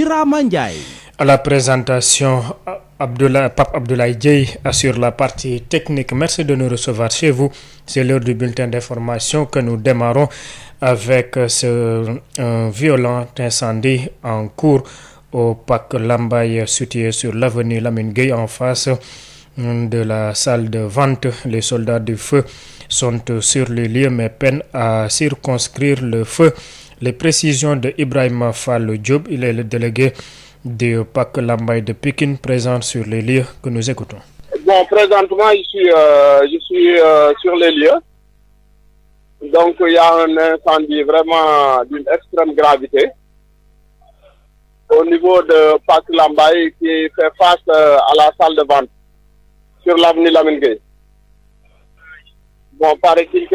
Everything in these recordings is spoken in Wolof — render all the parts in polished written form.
Birama Ndiaye. À la présentation, Pape Abdoulaye Dieye assure la partie technique. Merci de nous recevoir chez vous. C'est l'heure du bulletin d'information que nous démarrons avec ce violent incendie en cours au parc Lambaye situé sur l'avenue Lamine Gueye en face de la salle de vente. Les soldats du feu sont sur les lieux mais peinent à circonscrire le feu. Les précisions de Ibrahima Fall Diop, il est le délégué du parc Lambaye de Pikine présent sur les lieux que nous écoutons. Bon, présentement, je suis sur les lieux. Donc, il y a un incendie vraiment d'une extrême gravité au niveau de parc Lambaye qui fait face à la salle de vente sur l'avenue Lamine Gueye. Bon, paraît-il que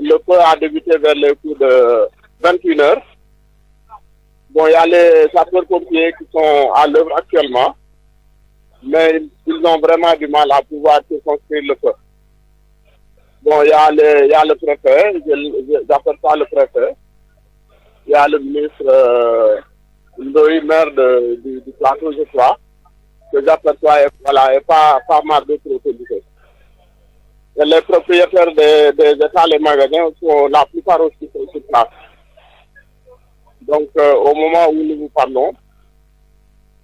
le feu a débuté vers les coups de 21h. Bon, il y a les sapeurs-pompiers qui sont à l'œuvre actuellement, mais ils ont vraiment du mal à pouvoir circonscrire le feu. Bon, il y a le préfet, j'appelle ça le préfet. Il y a le ministre Ndoye, maire du plateau, je crois, que j'aperçois, et pas mal d'autres autorités. Et les propriétaires des états, les magasins, sont la plupart aussi sur place. Donc, au moment où nous vous parlons,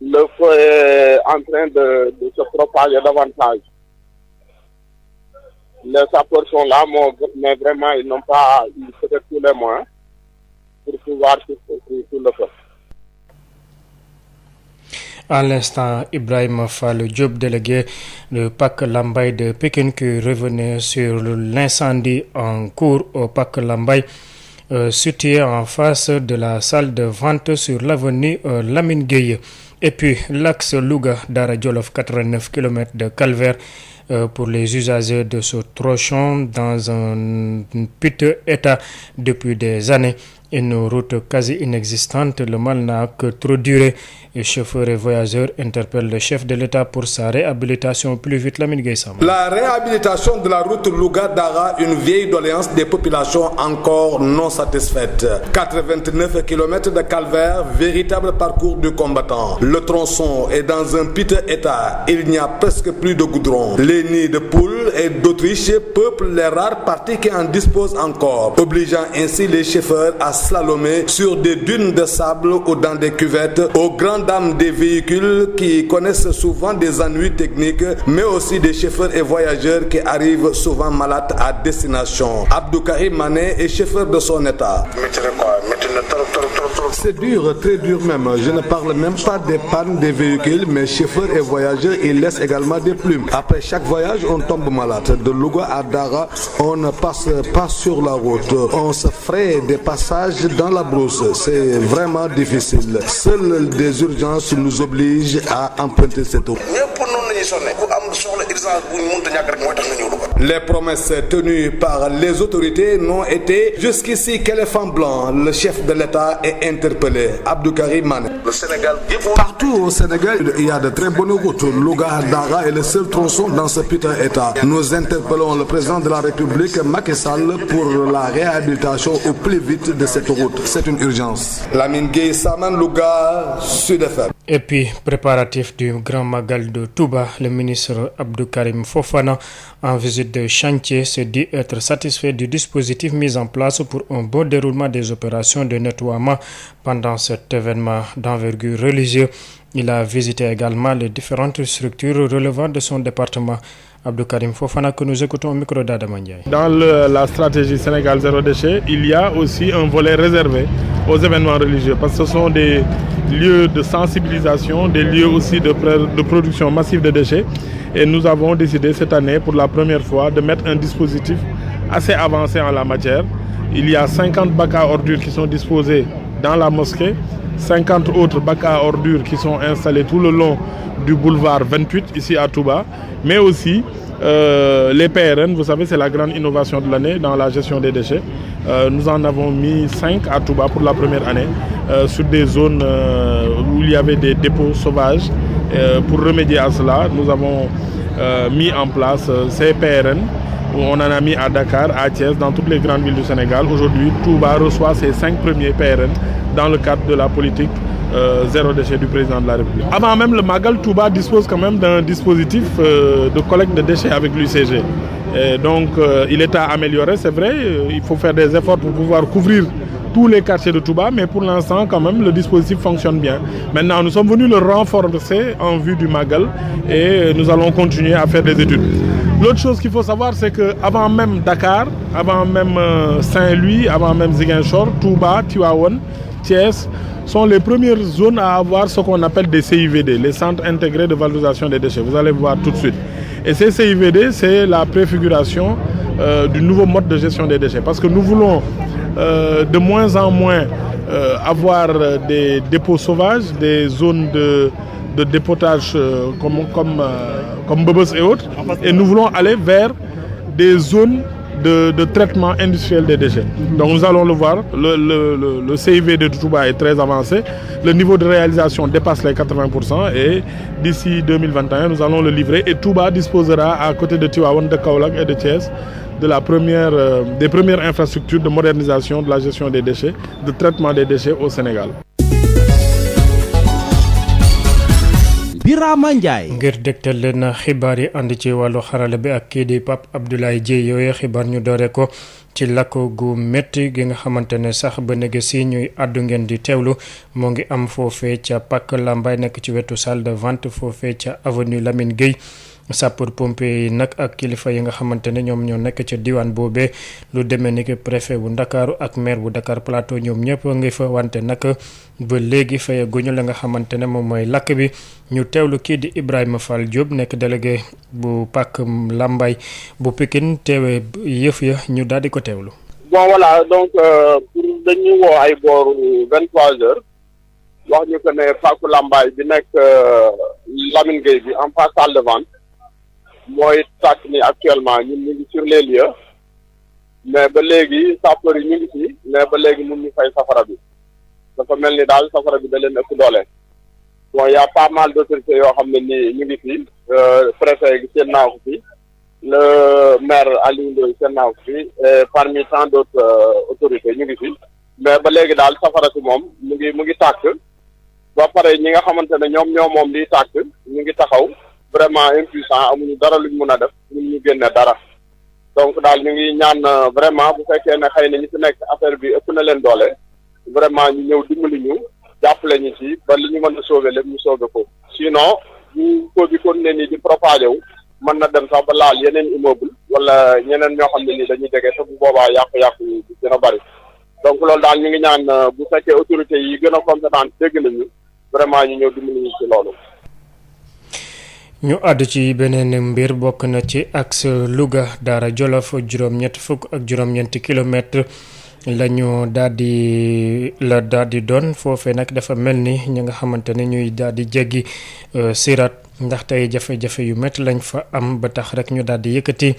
le feu est en train de se propager davantage. Les sapeurs sont là, mais vraiment, ils n'ont pas peut-être tous les moyens pour pouvoir circonscrire tout le feu. À l'instant, Ibrahima Fall Diop, délégué du parc Lambaye de Pikine, qui revenait sur l'incendie en cours au parc Lambaye, situé en face de la salle de vente sur l'avenue Lamine Gueye. Et puis, l'axe Louga-Dara Djolof, 89 km de calvaire pour les usagers de ce tronçon dans un piteux état depuis des années. Une route quasi inexistante, le mal n'a que trop duré. Les chauffeurs et voyageurs interpellent le chef de l'État pour sa réhabilitation plus vite. Lamine Gueye Sam. La réhabilitation de la route Louga-Dara, une vieille doléance des populations encore non satisfaites. 89 km de calvaire, véritable parcours du combattant. Le tronçon est dans un piteux état. Il n'y a presque plus de goudron. Les nids de poules et d'autruches peuplent les rares parties qui en disposent encore, obligeant ainsi les chauffeurs à slalomer sur des dunes de sable ou dans des cuvettes, aux grandes dames des véhicules qui connaissent souvent des ennuis techniques, mais aussi des chauffeurs et voyageurs qui arrivent souvent malades à destination. Abdou Karim Mané est chauffeur de son état. C'est dur, très dur même. Je ne parle même pas des pannes des véhicules, mais chauffeurs et voyageurs, ils laissent également des plumes. Après chaque voyage, on tombe malade. De Louga à Dara, on ne passe pas sur la route. On se fraye des passages dans la brousse. C'est vraiment difficile. Seules des urgences nous obligent à emprunter cette route. Les promesses tenues par les autorités n'ont été jusqu'ici qu'éléphant blanc. Le chef de l'État est interpellé. Abdou Karim Mané. Partout au Sénégal, il y a de très bonnes routes. Louga-Dara est le seul tronçon dans ce putain état. Nous interpellons le président de la République, Macky Sall, pour la réhabilitation au plus vite de cette route. C'est une urgence. Lamine Gueye Saman, Louga, Sud FM. Et puis, préparatif du Grand Magal de Touba, le ministre Abdou Karim Fofana, en visite de chantier, se dit être satisfait du dispositif mis en place pour un bon déroulement des opérations de nettoiement pendant cet événement d'envergure religieuse. Il a visité également les différentes structures relevant de son département. Abdou Karim Fofana, que nous écoutons au micro d'Adama Ndiaye. Dans la stratégie Sénégal zéro déchet, il y a aussi un volet réservé aux événements religieux parce que ce sont des lieux de sensibilisation, des lieux aussi de production massive de déchets. Et nous avons décidé cette année pour la première fois de mettre un dispositif assez avancé en la matière. Il y a 50 bacs à ordures qui sont disposés dans la mosquée, 50 autres bacs à ordures qui sont installés tout le long du boulevard 28 ici à Touba, mais aussi les PRN, vous savez, c'est la grande innovation de l'année dans la gestion des déchets. Nous en avons mis 5 à Touba pour la première année, sur des zones où il y avait des dépôts sauvages. Pour remédier à cela, nous avons mis en place ces PRN. On en a mis à Dakar, à Thiès, dans toutes les grandes villes du Sénégal. Aujourd'hui, Touba reçoit ses 5 premiers PRN dans le cadre de la politique zéro déchet du président de la République. Avant même le Magal, Touba dispose quand même d'un dispositif de collecte de déchets avec l'UCG. Et donc il est à améliorer, c'est vrai, il faut faire des efforts pour pouvoir couvrir tous les quartiers de Touba, mais pour l'instant quand même le dispositif fonctionne bien. Maintenant nous sommes venus le renforcer en vue du Magal et nous allons continuer à faire des études. L'autre chose qu'il faut savoir, c'est qu'avant même Dakar, avant même Saint-Louis, avant même Ziguinchor, Touba, Tivaouane, Thiès sont les premières zones à avoir ce qu'on appelle des CIVD, les centres intégrés de valorisation des déchets. Vous allez voir tout de suite. Et ces CIVD, c'est la préfiguration du nouveau mode de gestion des déchets. Parce que nous voulons de moins en moins avoir des dépôts sauvages, des zones de dépotage comme Bobos et autres. Et nous voulons aller vers des zones de traitement industriel des déchets. Donc nous allons le voir, le CIV de Touba est très avancé, le niveau de réalisation dépasse les 80% et d'ici 2021 nous allons le livrer et Touba disposera à côté de Tivaouane, de Kaolack et de Thiès des premières infrastructures de modernisation de la gestion des déchets, de traitement des déchets au Sénégal. Birama Ndiaye ngir dégtal leen xibaar yi ànd ci wàllu xarala bi ak kii di Pape Abdoulaye Dieye yooyu xibaar ñu doore ko ci lakk gu métti gi nga xamante ne sax ba nege si ñuy àddu ngeen di teewlu moo ngi am foofee ca Pàkk Lambaye nekk ci wetu salle de vente foofee ca avenue Lamine Gueye sapeur pompier yi nag ak kilifa yi nga xamante ne ñoom ñoo nekk ca diwaan boobee lu demee ni que préfet bu Ndakaaru ak maire bu Dakar Plateau ñoom ñëpp ngi fa wante nag ba léegi fayaguñu la nga xamante ne moom mooy lakk bi ñu teewlu kii di Ibrahima Fall Diop nekk délégué bu Pàkk Lambaye bu Pikine teewee yëf ya ñu daal di ko teewlu. Bon voilà donc pour dañuy woo ay booru 23h wax ñu ko ne Pàkk Lambaye bi nekk Lamine Gueye bi en face salle de vente mooy tàkk ni actuellement ñun ñu ngi sur les lieux mais ba léegi sapeur yi ñu ngi fi mais ba léegi mun ñu fay safara bi dafa mel ni daal safara bi da leen ëpp doole. Bon y a pas mal d'autorités yoo xam ne nii ñu ngi fi préfet gi seen naa ko fi le maire Aliou Ndoye seen naa ko fi parmi tant d'autres autorités ñu ngi fi mais ba léegi daal safara si moom mu ngi tàkk ba pare ñi nga xamante ne ñoom moom liy tàkk ñu ngi taxaw vraiment impuissant amuñu dara luñ mun a def ñu génne dara donc daal ñu ngi ñaan vraiment bu fekkee ne xëy na ñi fi nekk affaire bi ëpp na leen doole vraiment ñu ñëw dimbali ñu jàppale ñu ci ba li ñu mën a sauver lépp ñu sauver ko sinon ñu ko bi continuer nii di propagé wu mën na dem sax ba laal yeneen immeuble wala ñeneen ñoo xam ne nii dañuy jege te bu boobaa yàqu-yàqu yi gën a bari donc loolu daal ñu ngi ñaan bu fekkee autorités yi gën a compétente dégg nañu vraiment ñu ñëw dimbali ñu ci loolu. ñu àdd ci beneen mbir bokk na ci axe Louga Daara Jolof juróom-ñeenti kilomètre lañu daal di doon foofee nag dafa mel ni ñi nga xamante ne ñuy daal di jéggi sirat ndax tey jafe-jafe yu métti lañ fa am ba tax rek ñu daal di yëkkati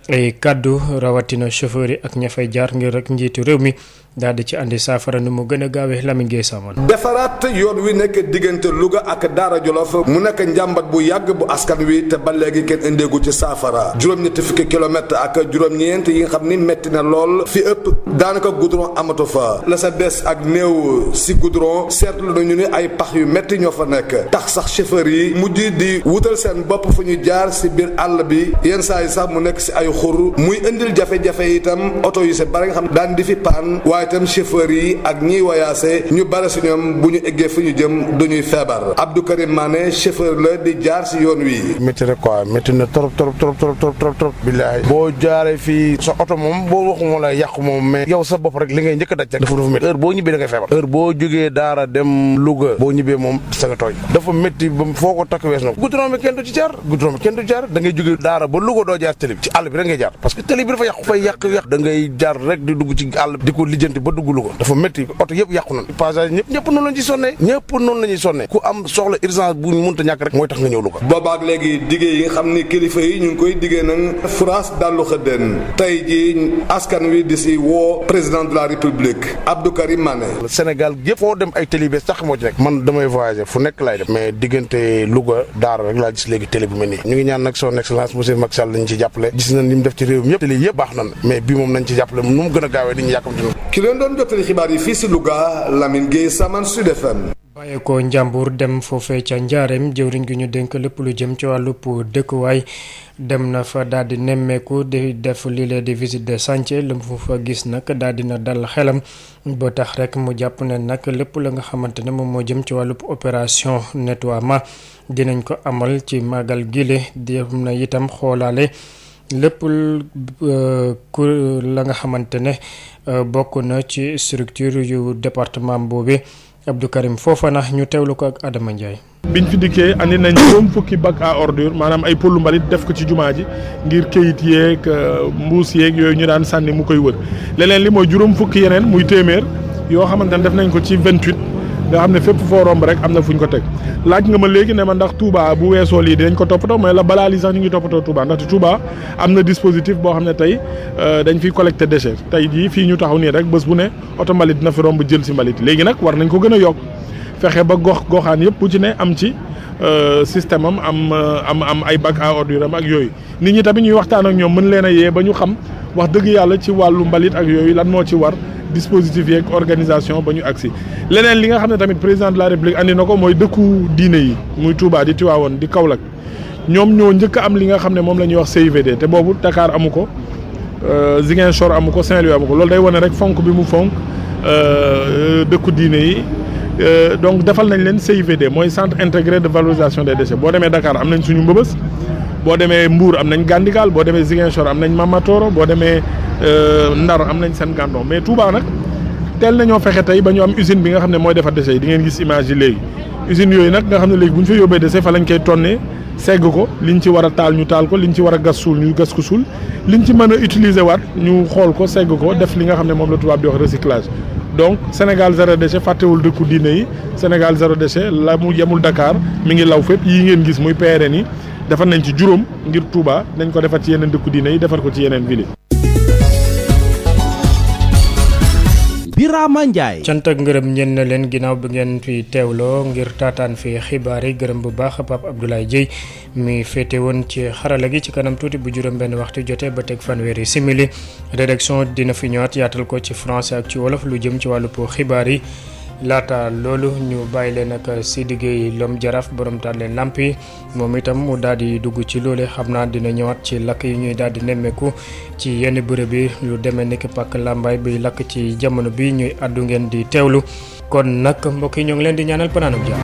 ay kàddu rawatina chauffeur yi ak ña fay jaar ngir rek njiitu réew mi daal di ci andi saafara nu mu gën a gaawee Lamine Gueye Samone. defaraat yoon wi nekk diggante Louga ak Daara Jolof mu nekk njàmbat bu yàgg bu askan wi te ba léegi kenn indeegu ci saafara juróom-ñetti fukki kilomètre ak juróom-ñeent yi nga xam ni metti na lool fi ëpp daanaka goudron amatu fa la sa des ak néew si goudron seetlu nañu ni ay pax yu metti ñoo fa nekk tax sax chauffeur yi mujj di wutal seen bopp fu ñu jaar si biir àll bi yenn saa yi sax mu nekk si ay xur muy indil jafe-jafe itam oto yu si bari nga xam daan di fi paan waaye itam chauffeur yi ak ñiy wayaase ñu bari si ñoom bu ñu eggee fu ñu jëm duñuy feebar Abdou Karim Mané chauffeur la di jaar si yoon wi. métti rek quoi métti na trop billaay boo jaaree fii sa oto moom boo waxu moo la yàqu moom mais yow sa bopp rek li ngay njëkk a daj rek dafa métti heure boo ñibbee da ngay feebar heure boo jógee Daara dem Louga boo ñibbee moom sa nga tooy dafa métti ba foo ko takk wees na goudron bi kenn du ci jaar da ngay jógee Daara ba Louga doo jaar télé bi ci àll bi rek ngay jaar parce que télé bi dafa yàqu fay yàq da ngay jaar rek di dugg ci àll di ko lijjanti ba dugg Louga dafa métti oto yëpp yàqu na passage ñëpp noonu lañ ci sonnee ku am soxla urgence bu ñu mënta ñàkk rek mooy tax nga ñëw Louga boobaak léegi diggée yi nga xam ni kilifa yi ñu ngi koy diggee nag France dallu xëddeen tey ji askan wi di si woo président de la république Abdou Karim Mané. Sénégal yëpp foo dem ay télé bees sax moo ci nekk man damay voyager fu nekk laay def mais diggante Louga Daara rek laa gis léegi télé bu mel nii ñu ngi ñaan nag son excellence monsieur Macky Sall lañ ci jàppale gis nañ li mu def ci réew mi yëpp télé yëpp baax nañ mais bii moom nañ ci jàppale nu mu gën a gaawee di ñu yàkkamti ki leen doon jottali xibaar yi fii si Louga Lamine Gueye Samane Sud FM. waaye ko Njàmbur dem foofee ca Njaareem jëwriñ gi ñu dénk lépp lu jëm ci wàllub dëkkuwaay dem na fa daal di nemmeeku di def lii di visite de chantier lu mu fa gis nag daal dina dal xelam ba tax rek mu jàpp ne nag lépp la nga xamante ne moom moo jëm ci wàllub opération nettoiement dinañ ko amal ci màggal gile dem na itam xoolaale lépp ku la nga xamante ne bokk na ci structure yu département boobu Abdou Karim Fofana ñu teewlu ko ak Adama Ndiaye. biñ fi dikkee andi nañ juróom fukki bac à ordure maanaam ay pëllu mbalit def ko ci jumaa ji ngir këyit yeeg mbuus yeeg yooyu ñu daan sànni mu koy wër leneen li mooy juróom fukki yeneen muy téeméer yoo xamante ne def nañ ko ci 28 nga xam ne fépp foo romb rek am na fuñ ko teg laaj nga ma léegi ne ma ndax Touba bu weesoo lii dinañ ko toppatoo mais la balaa lii sax ñu ngi toppatoo Touba ndaxte Touba am na dispositif boo xam ne tey dañ fiy collecté déchets tey jii fii ñu taxaw nii rek bés bu ne oto mbalit dina fi romb jël si mbalit léegi nag war nañ ko gën a yokk fexe ba goxaan yëpp bu ci ne am ci système am ay bac à ordure am ak yooyu nit ñi tamit ñuy waxtaan ak ñoom mën leen a yee ba ñu xam wax dëgg yàlla ci wàllu mbalit ak yooyu lan moo ci war dispositif yeeg organisation ba ñu agsi leneen li nga xam ne tamit président de la république andi na ko mooy dëkku diine yi muy Touba di Tivaouane di Kaolack ñoom ñoo njëkk a am li nga xam ne moom la ñuy wax CIVD te boobu Dakar amu ko Ziguinchor amu ko Saint-Louis amu ko loolu day wane rek fonk bi mu fonk dëkku diine yi donc defal nañ leen CIVD mooy centre intégré de valorisation des déchets boo demee Dakar am nañ suñu mbëbës boo demee Mbour am nañ Gandigal boo demee Ziguinchor am nañ Mamatoro boo demee Ndar am nañ seen Gandon mais Touba nag teel nañoo fexe tey ba ñu am usine bi nga xam ne mooy defar déchets yi di ngeen gis image yi léegi usine yooyu nag nga xam ne léegi bu ñu fa yóbbee déchets fa lañ koy tonnee segg ko liñ ci war a taal ñu taal ko liñ ci war a gas suul ñu gas ko suul liñ ci mën a utiliser waat ñu xool ko segg ko def li nga xam ne moom la tubaab di wax recyclage donc Sénégal zéro déchet fàttewul dëkku diine yi Sénégal zéro déchet la mu yemul Dakar mi ngi law fépp yi ngeen gis muy PRN yi defar nañ ci juróom ngir Touba dañ ko defar ci yeneen dëkku diine yi defar ko ci yeneen ville Birama Ndiaye. cant ak ngërëm ñeen na leen ginnaaw bi ngeen fi teewloo ngir taataan fi xibaar yi gërëm bu baax Pape Abdoulaye Dieye mi féete woon ci xarala gi ci kanam tuuti bu juróom benn waxtu jotee ba teg fanweeri simili rédaction dina fi ñëwaat yaatal ko ci français ak ci wolof lu jëm ci wàllu xibaar yi laata loolu ñu bàyyi leen ak Sidi Gueye Lom Jaraaf borom taal leen lamp yi moom itam mu daal di dugg ci loole xam naa dina ñëwaat ci lakk yi ñuy daal di nemmeeku ci yenn bërëb yi lu demee nekk pàkk làmbaay bi lakk ci jamono bi ñuy àddu ngeen di teewlu kon nag mbokk yi ñoo ngi leen di ñaanal panaanum jàmm